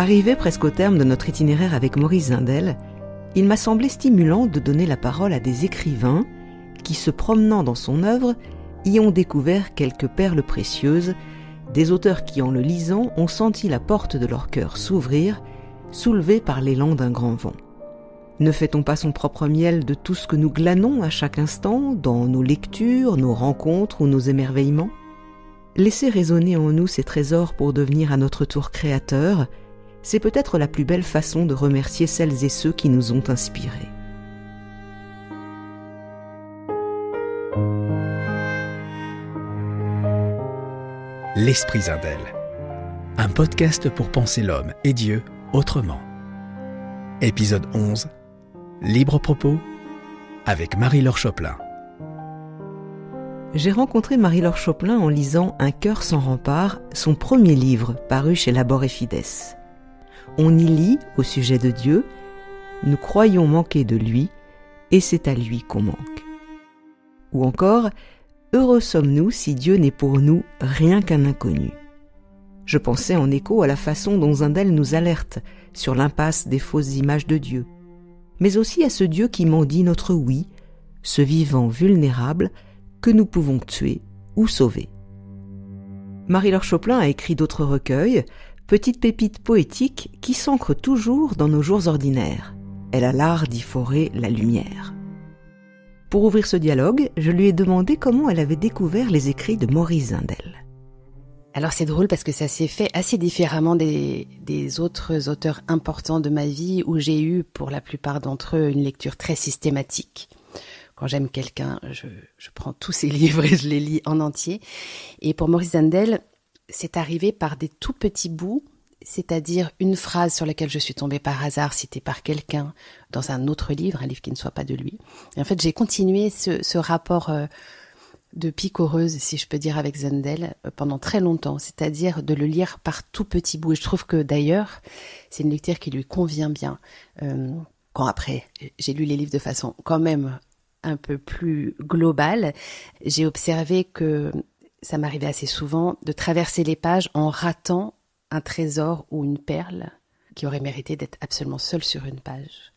Arrivé presque au terme de notre itinéraire avec Maurice Zindel, il m'a semblé stimulant de donner la parole à des écrivains qui, se promenant dans son œuvre, y ont découvert quelques perles précieuses, des auteurs qui, en le lisant, ont senti la porte de leur cœur s'ouvrir, soulevée par l'élan d'un grand vent. Ne fait-on pas son propre miel de tout ce que nous glanons à chaque instant, dans nos lectures, nos rencontres ou nos émerveillements ? Laisser résonner en nous ces trésors pour devenir à notre tour créateurs, c'est peut-être la plus belle façon de remercier celles et ceux qui nous ont inspirés. L'Esprit Zindel, un podcast pour penser l'homme et Dieu autrement. Épisode 11, Libre propos, avec Marie-Laure Choplin. J'ai rencontré Marie-Laure Choplin en lisant Un cœur sans rempart, son premier livre paru chez Labor et Fides. On y lit au sujet de Dieu, nous croyons manquer de lui et c'est à lui qu'on manque. Ou encore, heureux sommes-nous si Dieu n'est pour nous rien qu'un inconnu. Je pensais en écho à la façon dont Zindel nous alerte sur l'impasse des fausses images de Dieu, mais aussi à ce Dieu qui mendie notre oui, ce vivant vulnérable que nous pouvons tuer ou sauver. Marie-Laure Choplin a écrit d'autres recueils, petites pépites poétiques qui s'ancrent toujours dans nos jours ordinaires. Elle a l'art d'y forer la lumière. Pour ouvrir ce dialogue, je lui ai demandé comment elle avait découvert les écrits de Maurice Zindel. Alors c'est drôle parce que ça s'est fait assez différemment des autres auteurs importants de ma vie où j'ai eu pour la plupart d'entre eux une lecture très systématique. Quand j'aime quelqu'un, je prends tous ses livres et je les lis en entier. Et pour Maurice Zindel, c'est arrivé par des tout petits bouts, c'est-à-dire une phrase sur laquelle je suis tombée par hasard, citée par quelqu'un dans un autre livre, un livre qui ne soit pas de lui. Et en fait, j'ai continué ce rapport de picoreuse, si je peux dire, avec Zindel pendant très longtemps, c'est-à-dire de le lire par tout petits bouts. Et je trouve que d'ailleurs, c'est une lecture qui lui convient bien. Quand après, j'ai lu les livres de façon quand même un peu plus globale, j'ai observé que ça m'arrivait assez souvent de traverser les pages en ratant un trésor ou une perle qui aurait mérité d'être absolument seul sur une page.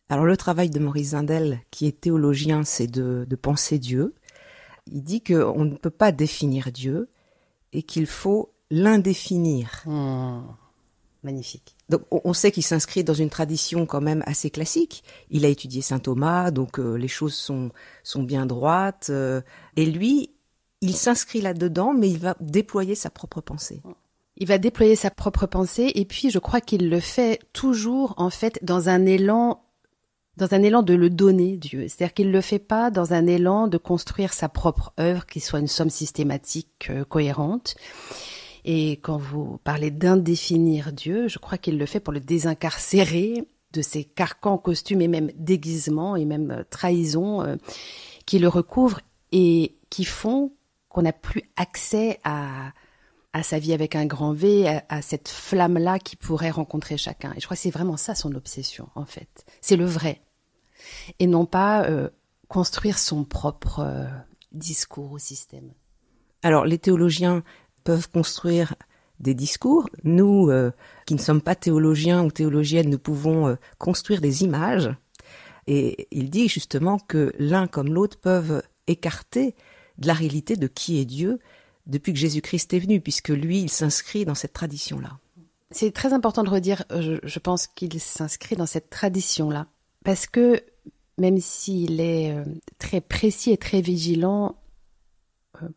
Alors le travail de Maurice Zindel, qui est théologien, c'est de penser Dieu. Il dit qu'on ne peut pas définir Dieu et qu'il faut l'indéfinir. Magnifique. Donc on sait qu'il s'inscrit dans une tradition quand même assez classique. Il a étudié saint Thomas, donc les choses sont bien droites. Et lui, il s'inscrit là-dedans, mais il va déployer sa propre pensée. Il va déployer sa propre pensée et puis je crois qu'il le fait toujours en fait dans un élan de le donner, Dieu. C'est-à-dire qu'il ne le fait pas dans un élan de construire sa propre œuvre qui soit une somme systématique cohérente. Et quand vous parlez d'indéfinir Dieu, je crois qu'il le fait pour le désincarcérer de ses carcans, costumes et même déguisements et même trahisons qui le recouvrent et qui font qu'on n'a plus accès à sa vie avec un grand V, à cette flamme-là qui pourrait rencontrer chacun. Et je crois que c'est vraiment ça son obsession, en fait. C'est le vrai. Et non pas construire son propre discours au système. Alors, les théologiens peuvent construire des discours. Nous, qui ne sommes pas théologiens ou théologiennes, nous pouvons construire des images. Et il dit justement que l'un comme l'autre peuvent écarter de la réalité de qui est Dieu depuis que Jésus-Christ est venu, puisque lui, il s'inscrit dans cette tradition-là. C'est très important de redire, je pense qu'il s'inscrit dans cette tradition-là, parce que même s'il est très précis et très vigilant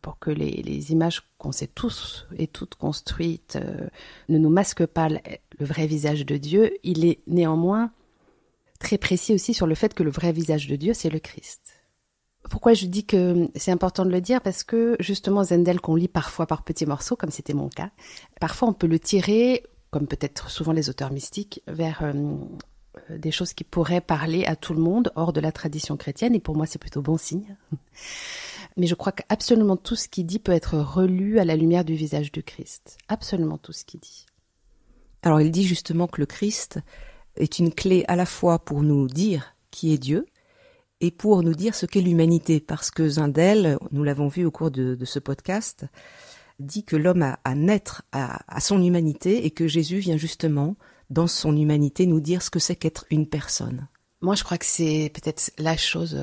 pour que les images qu'on s'est tous et toutes construites ne nous masquent pas le vrai visage de Dieu, il est néanmoins très précis aussi sur le fait que le vrai visage de Dieu, c'est le Christ. Pourquoi je dis que c'est important de le dire? Parce que justement Zindel, qu'on lit parfois par petits morceaux, comme c'était mon cas, parfois on peut le tirer, comme peut-être souvent les auteurs mystiques, vers des choses qui pourraient parler à tout le monde hors de la tradition chrétienne, et pour moi c'est plutôt bon signe. Mais je crois qu'absolument tout ce qu'il dit peut être relu à la lumière du visage du Christ. Absolument tout ce qu'il dit. Alors il dit justement que le Christ est une clé à la fois pour nous dire qui est Dieu et pour nous dire ce qu'est l'humanité. Parce que Zindel, nous l'avons vu au cours de ce podcast, dit que l'homme a à naître à son humanité et que Jésus vient justement, dans son humanité, nous dire ce que c'est qu'être une personne. Moi, je crois que c'est peut-être la chose...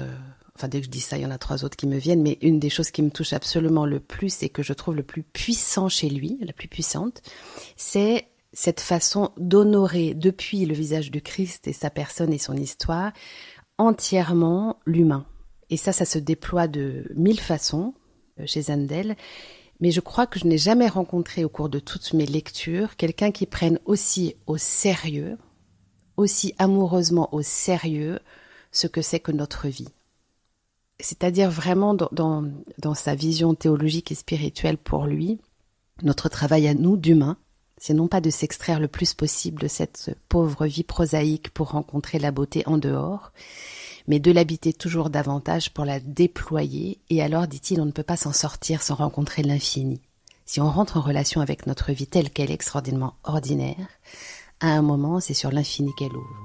dès que je dis ça, il y en a 3 autres qui me viennent, mais une des choses qui me touche absolument le plus et que je trouve le plus puissant chez lui, la plus puissante, c'est cette façon d'honorer depuis le visage du Christ et sa personne et son histoire entièrement l'humain. Et ça se déploie de 1000 façons chez Zundel, mais je crois que je n'ai jamais rencontré au cours de toutes mes lectures quelqu'un qui prenne aussi au sérieux, aussi amoureusement au sérieux ce que c'est que notre vie. C'est-à-dire vraiment dans sa vision théologique et spirituelle pour lui, notre travail à nous d'humains, c'est non pas de s'extraire le plus possible de cette pauvre vie prosaïque pour rencontrer la beauté en dehors, mais de l'habiter toujours davantage pour la déployer, et alors, dit-il, on ne peut pas s'en sortir sans rencontrer l'infini. Si on rentre en relation avec notre vie telle qu'elle est extraordinairement ordinaire, à un moment, c'est sur l'infini qu'elle ouvre.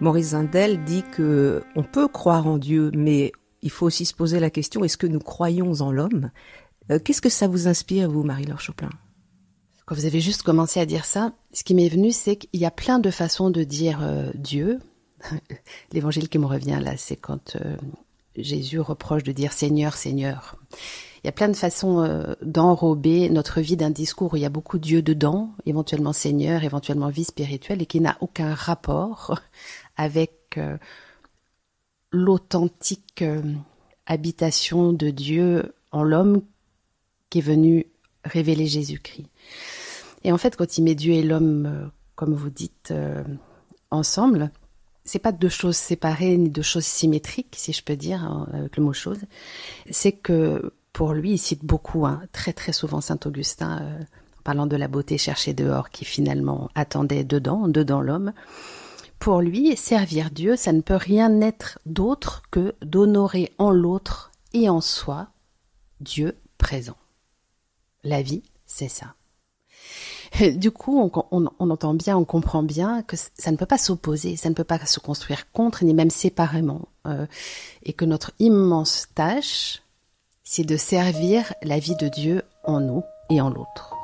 Maurice Zundel dit que on peut croire en Dieu, mais il faut aussi se poser la question, est-ce que nous croyons en l'homme ? Qu'est-ce que ça vous inspire, vous, Marie-Laure Choplin ? Quand vous avez juste commencé à dire ça, ce qui m'est venu, c'est qu'il y a plein de façons de dire Dieu. L'évangile qui me revient là, c'est quand Jésus reproche de dire Seigneur, Seigneur. Il y a plein de façons d'enrober notre vie d'un discours où il y a beaucoup Dieu dedans, éventuellement Seigneur, éventuellement vie spirituelle, et qui n'a aucun rapport avec l'authentique habitation de Dieu en l'homme qui est venu révéler Jésus-Christ. Et en fait, quand il met Dieu et l'homme, comme vous dites, ensemble, c'est pas 2 choses séparées ni 2 choses symétriques, si je peux dire, avec le mot chose. C'est que pour lui, il cite beaucoup, très très souvent Saint Augustin, en parlant de la beauté cherchée dehors, qui finalement attendait dedans l'homme. Pour lui, servir Dieu, ça ne peut rien être d'autre que d'honorer en l'autre et en soi Dieu présent. La vie, c'est ça. Du coup, on entend bien, on comprend bien que ça ne peut pas s'opposer, ça ne peut pas se construire contre, ni même séparément. Et que notre immense tâche, c'est de servir la vie de Dieu en nous et en l'autre.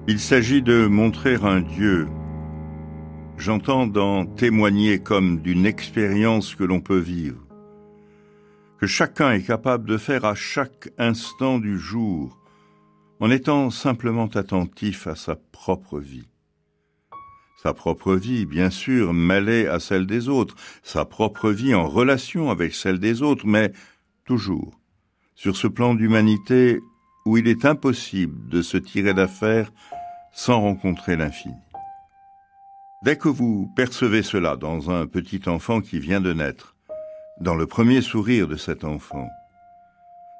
Il s'agit de montrer un Dieu. J'entends d'en témoigner comme d'une expérience que l'on peut vivre, que chacun est capable de faire à chaque instant du jour, en étant simplement attentif à sa propre vie. Sa propre vie, bien sûr, mêlée à celle des autres, sa propre vie en relation avec celle des autres, mais toujours sur ce plan d'humanité où il est impossible de se tirer d'affaire sans rencontrer l'infini. Dès que vous percevez cela dans un petit enfant qui vient de naître, dans le premier sourire de cet enfant,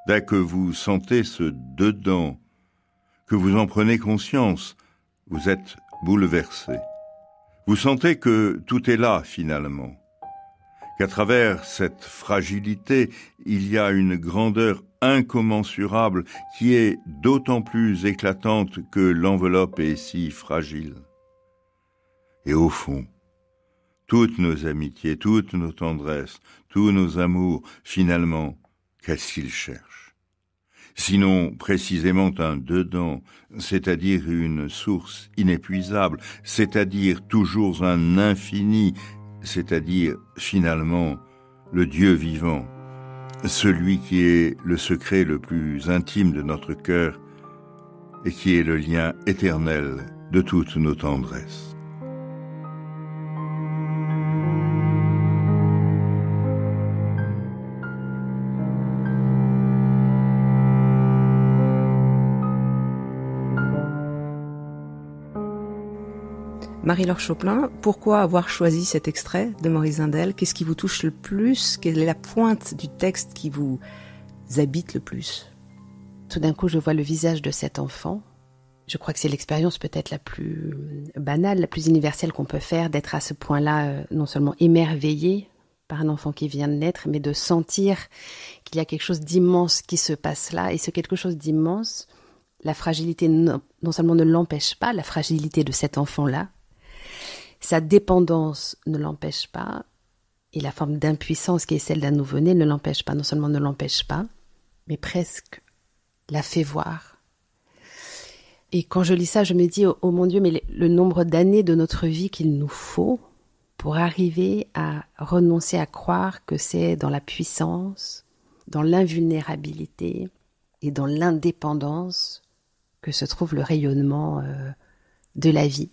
dès que vous sentez ce dedans, que vous en prenez conscience, vous êtes bouleversé. Vous sentez que tout est là finalement, qu'à travers cette fragilité, il y a une grandeur incommensurable qui est d'autant plus éclatante que l'enveloppe est si fragile. Et au fond, toutes nos amitiés, toutes nos tendresses, tous nos amours, finalement, qu'est-ce qu'ils cherchent ? Sinon précisément un dedans, c'est-à-dire une source inépuisable, c'est-à-dire toujours un infini, c'est-à-dire finalement le Dieu vivant, celui qui est le secret le plus intime de notre cœur et qui est le lien éternel de toutes nos tendresses. Marie-Laure Choplin, pourquoi avoir choisi cet extrait de Maurice Zindel? Qu'est-ce qui vous touche le plus? Quelle est la pointe du texte qui vous habite le plus? Tout d'un coup, je vois le visage de cet enfant. Je crois que c'est l'expérience peut-être la plus banale, la plus universelle qu'on peut faire, d'être à ce point-là, non seulement émerveillé par un enfant qui vient de naître, mais de sentir qu'il y a quelque chose d'immense qui se passe là. Et ce quelque chose d'immense, la fragilité non seulement ne l'empêche pas, la fragilité de cet enfant-là, sa dépendance ne l'empêche pas, et la forme d'impuissance qui est celle d'un nouveau-né ne l'empêche pas. Non seulement ne l'empêche pas, mais presque la fait voir. Et quand je lis ça, je me dis, oh mon Dieu, mais le nombre d'années de notre vie qu'il nous faut pour arriver à renoncer à croire que c'est dans la puissance, dans l'invulnérabilité et dans l'indépendance que se trouve le rayonnement de la vie.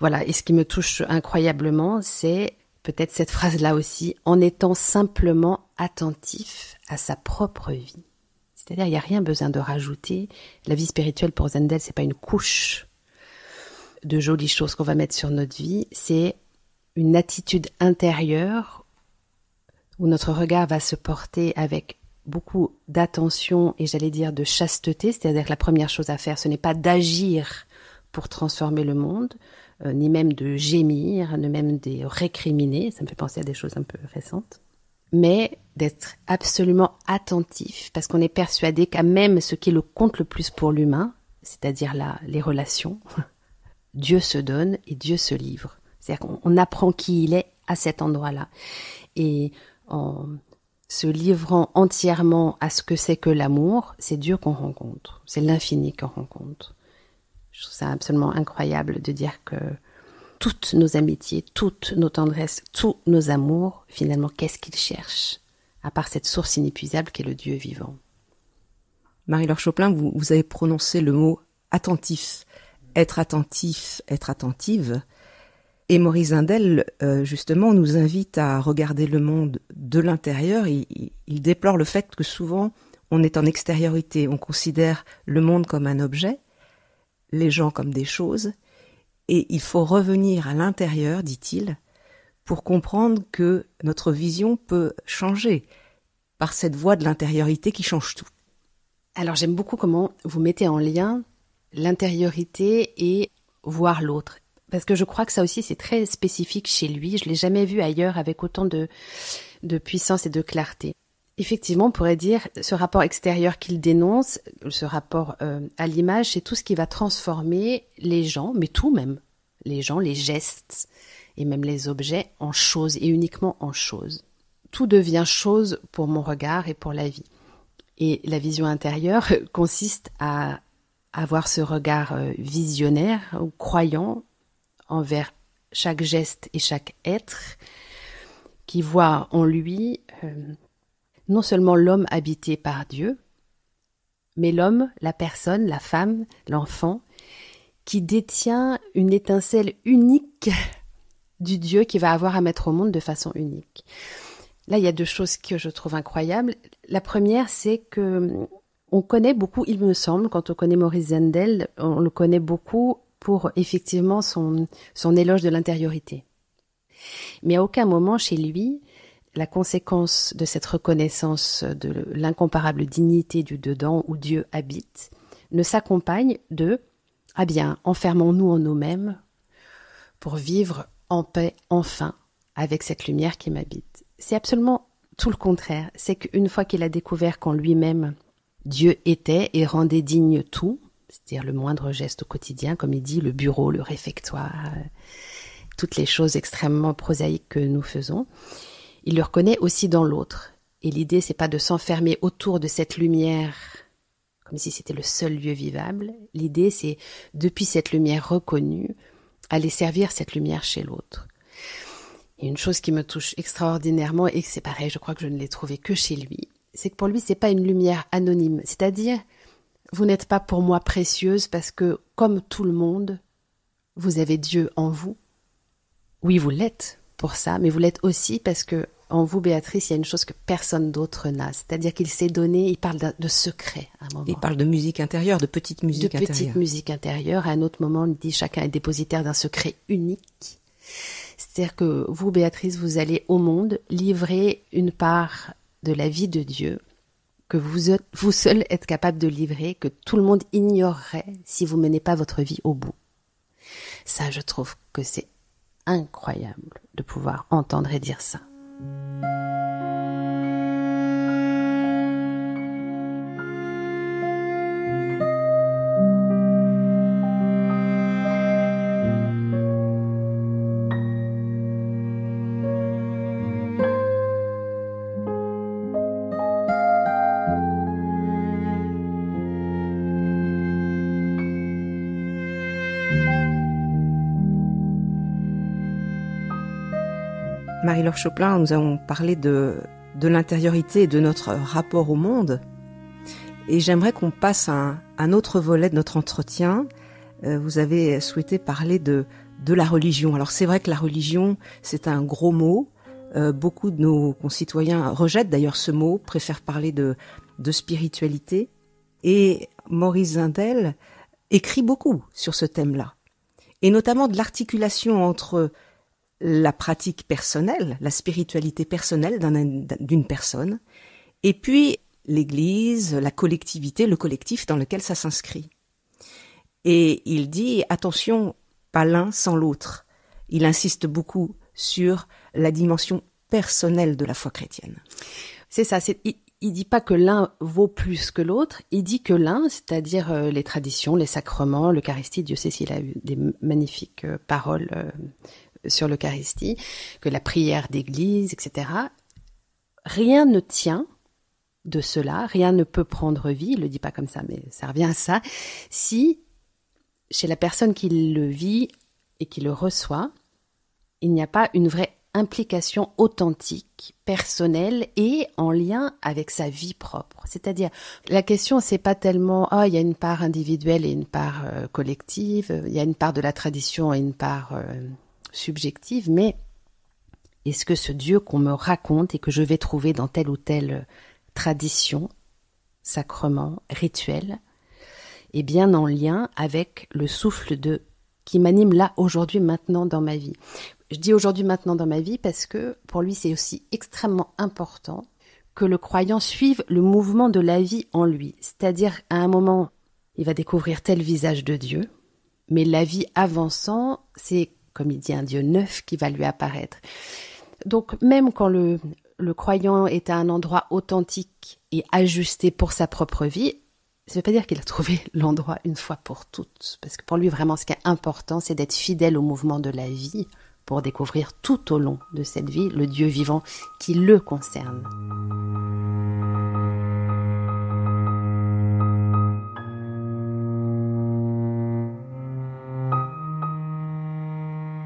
Voilà, et ce qui me touche incroyablement, c'est peut-être cette phrase-là aussi, en étant simplement attentif à sa propre vie. C'est-à-dire, il n'y a rien besoin de rajouter. La vie spirituelle pour Zindel, c'est pas une couche de jolies choses qu'on va mettre sur notre vie, c'est une attitude intérieure où notre regard va se porter avec beaucoup d'attention et j'allais dire de chasteté, c'est-à-dire que la première chose à faire, ce n'est pas d'agir pour transformer le monde, ni même de gémir, ni même de récriminer, ça me fait penser à des choses un peu récentes, mais d'être absolument attentif, parce qu'on est persuadé qu'à même ce qui compte le plus pour l'humain, c'est-à-dire les relations, Dieu se donne et Dieu se livre. C'est-à-dire qu'on apprend qui il est à cet endroit-là. Et en se livrant entièrement à ce que c'est que l'amour, c'est Dieu qu'on rencontre, c'est l'infini qu'on rencontre. Je trouve ça absolument incroyable de dire que toutes nos amitiés, toutes nos tendresses, tous nos amours, finalement, qu'est-ce qu'ils cherchent? À part cette source inépuisable qu'est le Dieu vivant. Marie-Laure Choplin, vous avez prononcé le mot attentif. Être attentif, être attentive. Et Maurice Zindel, justement, nous invite à regarder le monde de l'intérieur. Il déplore le fait que souvent, on est en extériorité. On considère le monde comme un objet, les gens comme des choses. Et il faut revenir à l'intérieur, dit-il, pour comprendre que notre vision peut changer par cette voie de l'intériorité qui change tout. Alors j'aime beaucoup comment vous mettez en lien l'intériorité et voir l'autre. Parce que je crois que ça aussi c'est très spécifique chez lui. Je ne l'ai jamais vu ailleurs avec autant de puissance et de clarté. Effectivement, on pourrait dire ce rapport extérieur qu'il dénonce, ce rapport à l'image, c'est tout ce qui va transformer les gens, mais tout même, les gens, les gestes et même les objets en choses et uniquement en choses. Tout devient chose pour mon regard et pour la vie. Et la vision intérieure consiste à avoir ce regard visionnaire ou croyant envers chaque geste et chaque être qui voit en lui non seulement l'homme habité par Dieu, mais l'homme, la personne, la femme, l'enfant, qui détient une étincelle unique du Dieu qu'il va avoir à mettre au monde de façon unique. Là, il y a deux choses que je trouve incroyables. La première, c'est que on connaît beaucoup, il me semble, quand on connaît Maurice Zindel, on le connaît beaucoup pour effectivement son éloge de l'intériorité. Mais à aucun moment chez lui, la conséquence de cette reconnaissance de l'incomparable dignité du dedans où Dieu habite ne s'accompagne de « Ah bien, enfermons-nous en nous-mêmes pour vivre en paix enfin avec cette lumière qui m'habite ». C'est absolument tout le contraire. C'est qu'une fois qu'il a découvert qu'en lui-même, Dieu était et rendait digne tout, c'est-à-dire le moindre geste au quotidien, comme il dit, le bureau, le réfectoire, toutes les choses extrêmement prosaïques que nous faisons, il le reconnaît aussi dans l'autre. Et l'idée, c'est pas de s'enfermer autour de cette lumière comme si c'était le seul lieu vivable. L'idée, c'est, depuis cette lumière reconnue, aller servir cette lumière chez l'autre. Et une chose qui me touche extraordinairement, et c'est pareil, je crois que je ne l'ai trouvé que chez lui, c'est que pour lui, c'est pas une lumière anonyme. C'est-à-dire, vous n'êtes pas pour moi précieuse parce que, comme tout le monde, vous avez Dieu en vous. Oui, vous l'êtes pour ça, mais vous l'êtes aussi parce que en vous, Béatrice, il y a une chose que personne d'autre n'a. C'est-à-dire qu'il s'est donné, il parle de secret à un moment. Il parle de musique intérieure, de petite musique intérieure. De petite musique intérieure. À un autre moment, il dit chacun est dépositaire d'un secret unique. C'est-à-dire que vous, Béatrice, vous allez au monde livrer une part de la vie de Dieu que vous seul êtes capable de livrer, que tout le monde ignorerait si vous menez pas votre vie au bout. Ça, je trouve que c'est incroyable de pouvoir entendre et dire ça. Marie-Laure Choplin, nous avons parlé de l'intériorité et de notre rapport au monde. Et j'aimerais qu'on passe à un autre volet de notre entretien. Vous avez souhaité parler de la religion. Alors c'est vrai que la religion, c'est un gros mot. Beaucoup de nos concitoyens rejettent d'ailleurs ce mot, préfèrent parler de spiritualité. Et Maurice Zindel écrit beaucoup sur ce thème-là. Et notamment de l'articulation entre la pratique personnelle, la spiritualité personnelle d'une personne, et puis l'Église, la collectivité, le collectif dans lequel ça s'inscrit. Et il dit, attention, pas l'un sans l'autre. Il insiste beaucoup sur la dimension personnelle de la foi chrétienne. C'est ça, il dit pas que l'un vaut plus que l'autre, il dit que l'un, c'est-à-dire les traditions, les sacrements, l'Eucharistie, Dieu sait s'il a eu des magnifiques paroles sur l'Eucharistie, que la prière d'église, etc. Rien ne tient de cela, rien ne peut prendre vie, il le dit pas comme ça, mais ça revient à ça, si chez la personne qui le vit et qui le reçoit, il n'y a pas une vraie implication authentique, personnelle et en lien avec sa vie propre. C'est-à-dire, la question, c'est pas tellement « il y a une part individuelle et une part collective, il y a une part de la tradition et une part subjective, mais est-ce que ce Dieu qu'on me raconte et que je vais trouver dans telle ou telle tradition, sacrement, rituel, est bien en lien avec le souffle qui m'anime là, aujourd'hui, maintenant dans ma vie. Je dis aujourd'hui, maintenant dans ma vie parce que pour lui, c'est aussi extrêmement important que le croyant suive le mouvement de la vie en lui. C'est-à-dire, à un moment, il va découvrir tel visage de Dieu, mais la vie avançant, c'est comme il dit, un Dieu neuf qui va lui apparaître. Donc, même quand le croyant est à un endroit authentique et ajusté pour sa propre vie, ça ne veut pas dire qu'il a trouvé l'endroit une fois pour toutes. Parce que pour lui, vraiment, ce qui est important, c'est d'être fidèle au mouvement de la vie pour découvrir tout au long de cette vie le Dieu vivant qui le concerne.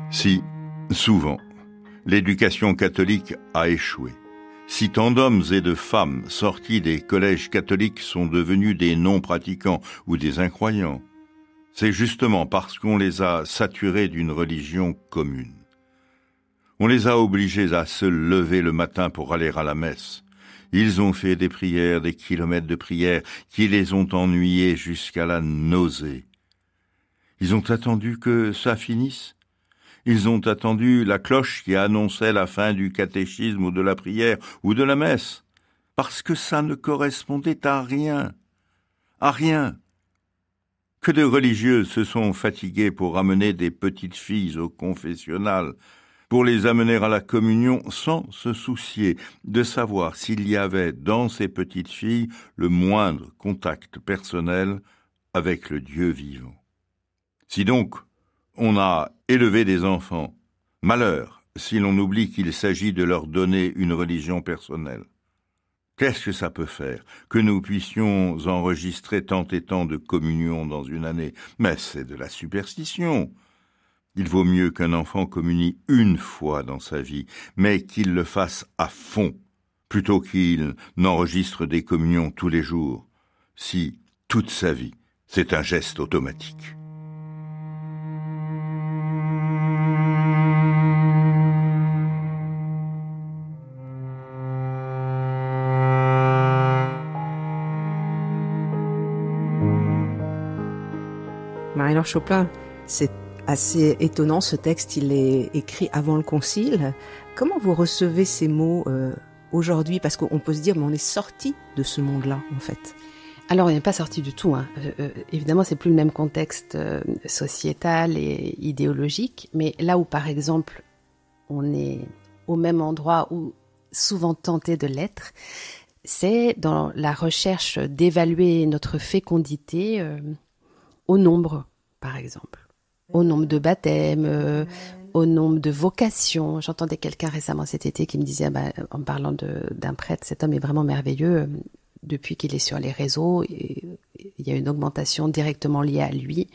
Si, souvent, l'éducation catholique a échoué, si tant d'hommes et de femmes sortis des collèges catholiques sont devenus des non-pratiquants ou des incroyants, c'est justement parce qu'on les a saturés d'une religion commune. On les a obligés à se lever le matin pour aller à la messe. Ils ont fait des prières, des kilomètres de prières qui les ont ennuyés jusqu'à la nausée. Ils ont attendu que ça finisse. Ils ont attendu la cloche qui annonçait la fin du catéchisme ou de la prière ou de la messe, parce que ça ne correspondait à rien. À rien. Que de religieux se sont fatigués pour amener des petites filles au confessionnal, pour les amener à la communion sans se soucier de savoir s'il y avait dans ces petites filles le moindre contact personnel avec le Dieu vivant. Si donc on a élevé des enfants, malheur si l'on oublie qu'il s'agit de leur donner une religion personnelle. Qu'est-ce que ça peut faire que nous puissions enregistrer tant et tant de communions dans une année? Mais c'est de la superstition. Il vaut mieux qu'un enfant communie une fois dans sa vie, mais qu'il le fasse à fond, plutôt qu'il n'enregistre des communions tous les jours, si toute sa vie, c'est un geste automatique. Marie-Laure Chopin, c'est assez étonnant, ce texte, il est écrit avant le Concile. Comment vous recevez ces mots aujourd'hui ? Parce qu'on peut se dire, mais on est sorti de ce monde-là, en fait. Alors, on n'est pas sorti du tout. Évidemment, c'est plus le même contexte sociétal et idéologique. Mais là où, par exemple, on est au même endroit ou souvent tenté de l'être, c'est dans la recherche d'évaluer notre fécondité au nombre, par exemple. Au nombre de baptêmes, au nombre de vocations. J'entendais quelqu'un récemment cet été qui me disait, en parlant d'un prêtre, cet homme est vraiment merveilleux. Depuis qu'il est sur les réseaux, il y a une augmentation directement liée à lui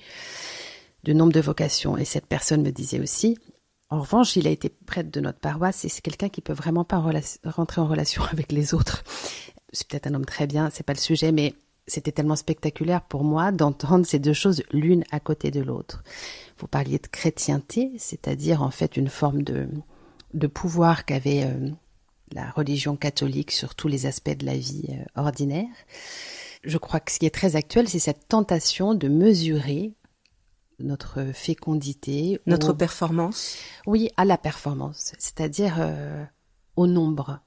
du nombre de vocations. Et cette personne me disait aussi, en revanche, il a été prêtre de notre paroisse et c'est quelqu'un qui peut vraiment pas rentrer en relation avec les autres. C'est peut-être un homme très bien, c'est pas le sujet, mais c'était tellement spectaculaire pour moi d'entendre ces deux choses l'une à côté de l'autre. Vous parliez de chrétienté, c'est-à-dire en fait une forme de pouvoir qu'avait la religion catholique sur tous les aspects de la vie ordinaire. Je crois que ce qui est très actuel, c'est cette tentation de mesurer notre fécondité. Notre performance. Oui, à la performance, c'est-à-dire au nombre.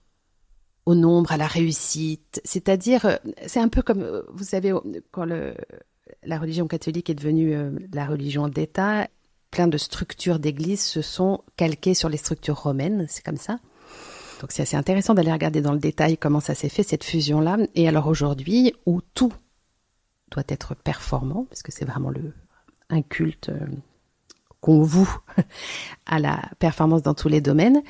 Au nombre, à la réussite. C'est-à-dire, c'est un peu comme, vous savez, quand la religion catholique est devenue la religion d'État, plein de structures d'église se sont calquées sur les structures romaines, c'est comme ça. Donc c'est assez intéressant d'aller regarder dans le détail comment ça s'est fait, cette fusion-là. Et alors aujourd'hui, où tout doit être performant, parce que c'est vraiment un culte qu'on voue à la performance dans tous les domaines,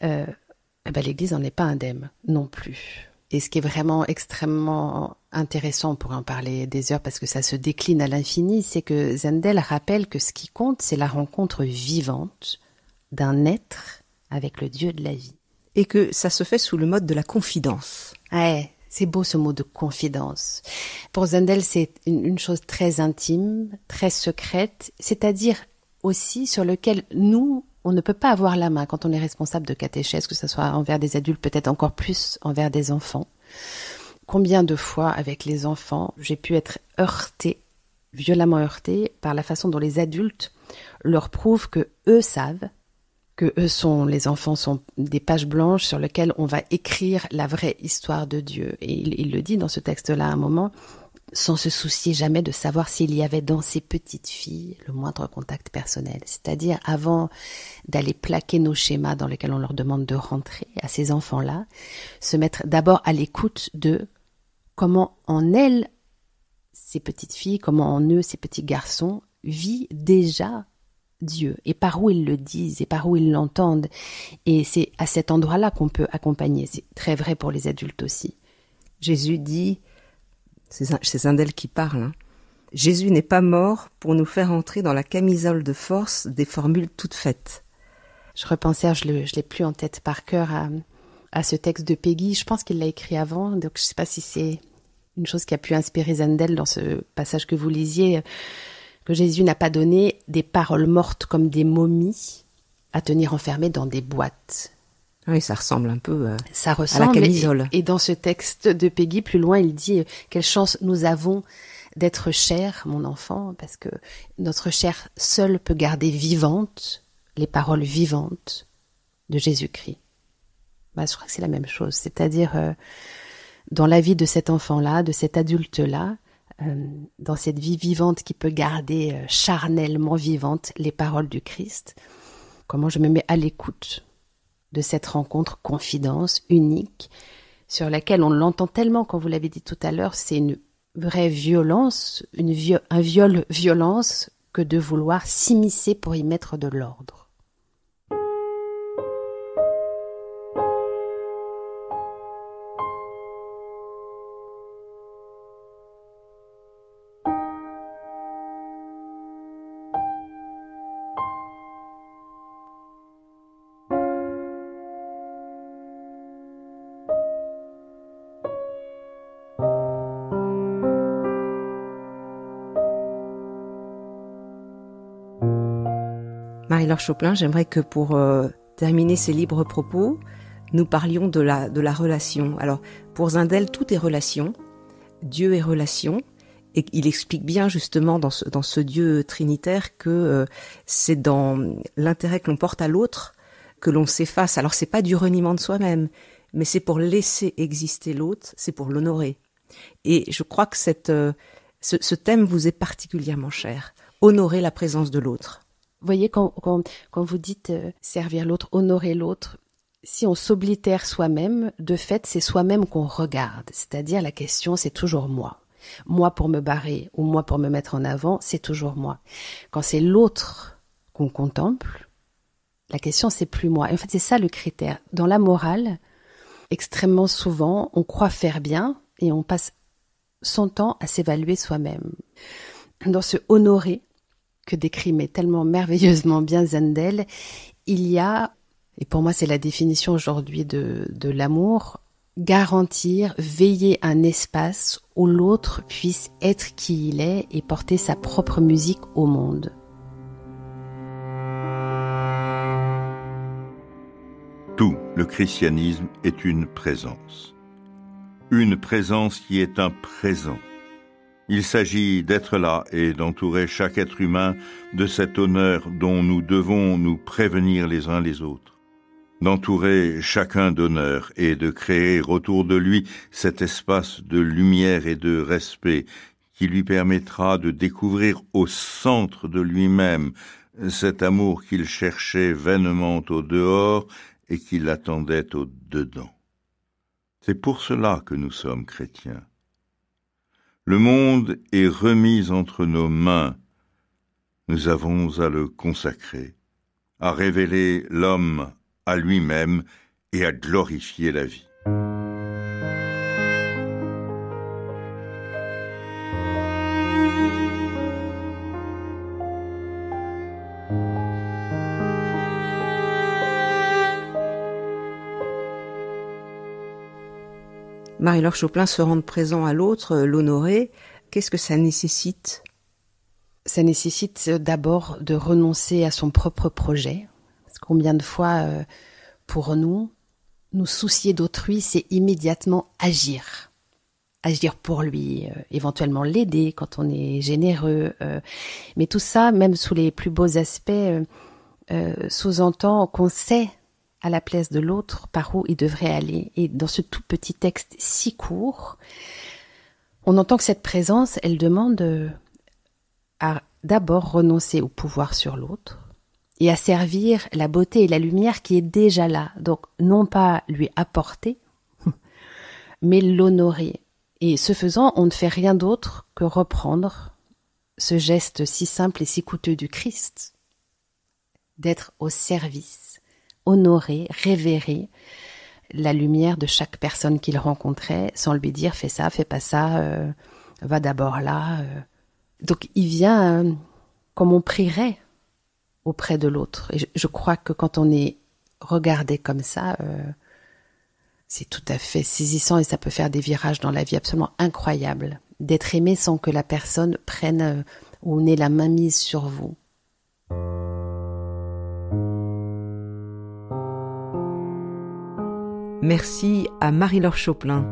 l'Église n'en est pas indemne non plus. Et ce qui est vraiment extrêmement intéressant, on pourrait en parler des heures parce que ça se décline à l'infini, c'est que Zendel rappelle que ce qui compte, c'est la rencontre vivante d'un être avec le Dieu de la vie. Et que ça se fait sous le mode de la confidence. Ouais, c'est beau ce mot de confidence. Pour Zendel, c'est une chose très intime, très secrète, c'est-à-dire aussi sur lequel nous, on ne peut pas avoir la main quand on est responsable de catéchèse, que ce soit envers des adultes, peut-être encore plus envers des enfants. Combien de fois, avec les enfants, j'ai pu être heurtée, violemment heurtée, par la façon dont les adultes leur prouvent que eux savent, que les enfants sont des pages blanches sur lesquelles on va écrire la vraie histoire de Dieu. Et il le dit dans ce texte-là à un moment, sans se soucier jamais de savoir s'il y avait dans ces petites filles le moindre contact personnel. C'est-à-dire, avant d'aller plaquer nos schémas dans lesquels on leur demande de rentrer, à ces enfants-là, se mettre d'abord à l'écoute de comment en elles, ces petites filles, comment en eux, ces petits garçons, vit déjà Dieu, et par où ils le disent, et par où ils l'entendent. Et c'est à cet endroit-là qu'on peut accompagner. C'est très vrai pour les adultes aussi. Jésus dit, c'est Zendel qui parle, Jésus n'est pas mort pour nous faire entrer dans la camisole de force des formules toutes faites. Je repensais, je l'ai plus en tête par cœur, à ce texte de Peggy. Je pense qu'il l'a écrit avant, donc je ne sais pas si c'est une chose qui a pu inspirer Zendel dans ce passage que vous lisiez, que Jésus n'a pas donné des paroles mortes comme des momies à tenir enfermées dans des boîtes. Oui, ça ressemble un peu à la camisole. Et dans ce texte de Peggy, plus loin, il dit « Quelle chance nous avons d'être chers, mon enfant, parce que notre chair seule peut garder vivantes les paroles vivantes de Jésus-Christ. » Je crois que c'est la même chose, c'est-à-dire dans la vie de cet enfant-là, de cet adulte-là, dans cette vie vivante qui peut garder charnellement vivante les paroles du Christ, comment je me mets à l'écoute de cette rencontre confidence unique sur laquelle on l'entend tellement, quand vous l'avez dit tout à l'heure, c'est une vraie violence, un viol-violence que de vouloir s'immiscer pour y mettre de l'ordre. Marie-Laure Chopin, j'aimerais que pour terminer ces libres propos, nous parlions de la relation. Alors, pour Zendel, tout est relation, Dieu est relation, Et il explique bien justement dans ce Dieu trinitaire que c'est dans l'intérêt que l'on porte à l'autre que l'on s'efface. Alors c'est pas du reniement de soi-même, mais c'est pour laisser exister l'autre, c'est pour l'honorer. Et je crois que ce thème vous est particulièrement cher. Honorer la présence de l'autre. Vous voyez, quand vous dites servir l'autre, honorer l'autre, si on s'oblitère soi-même, de fait, c'est soi-même qu'on regarde. C'est-à-dire, la question, c'est toujours moi. Moi pour me barrer ou moi pour me mettre en avant, c'est toujours moi. Quand c'est l'autre qu'on contemple, la question, c'est plus moi. Et en fait, c'est ça le critère. Dans la morale, extrêmement souvent, on croit faire bien et on passe son temps à s'évaluer soi-même. Dans ce honorer que décrit mais tellement merveilleusement bien Zendel, il y a, et pour moi c'est la définition aujourd'hui de l'amour, garantir, veiller un espace où l'autre puisse être qui il est et porter sa propre musique au monde. Tout le christianisme est une présence. Une présence qui est un présent. Il s'agit d'être là et d'entourer chaque être humain de cet honneur dont nous devons nous prévenir les uns les autres. D'entourer chacun d'honneur et de créer autour de lui cet espace de lumière et de respect qui lui permettra de découvrir au centre de lui-même cet amour qu'il cherchait vainement au dehors et qu'il attendait au dedans. C'est pour cela que nous sommes chrétiens. Le monde est remis entre nos mains. Nous avons à le consacrer, à révéler l'homme à lui-même et à glorifier la vie. Marie-Laure Choplin, se rendre présent à l'autre, l'honorer, qu'est-ce que ça nécessite ? Ça nécessite d'abord de renoncer à son propre projet. Parce que combien de fois, pour nous soucier d'autrui, c'est immédiatement agir. Agir pour lui, éventuellement l'aider quand on est généreux. Mais tout ça, même sous les plus beaux aspects, sous-entend qu'on sait à la place de l'autre par où il devrait aller. Et dans ce tout petit texte si court, on entend que cette présence, elle demande à d'abord renoncer au pouvoir sur l'autre et à servir la beauté et la lumière qui est déjà là. Donc non pas lui apporter, mais l'honorer. Et ce faisant, on ne fait rien d'autre que reprendre ce geste si simple et si coûteux du Christ, d'être au service, honorer, révérer la lumière de chaque personne qu'il rencontrait, sans lui dire « fais ça, fais pas ça, va d'abord là ». Donc il vient comme on prierait auprès de l'autre. Et je crois que quand on est regardé comme ça, c'est tout à fait saisissant et ça peut faire des virages dans la vie absolument incroyables. D'être aimé sans que la personne prenne ou n'ait la main mise sur vous. Merci à Marie-Laure Choplin.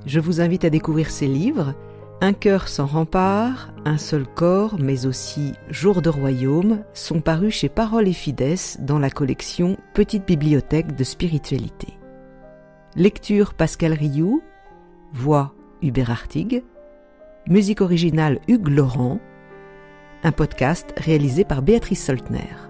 Je vous invite à découvrir ses livres « Un cœur sans rempart »,« Un seul corps », mais aussi « Jour de royaume » sont parus chez Parole et Fides dans la collection Petite bibliothèque de spiritualité. Lecture Pascal Rioux, voix Hubert Artig, musique originale Hugues Laurent, un podcast réalisé par Béatrice Soltner.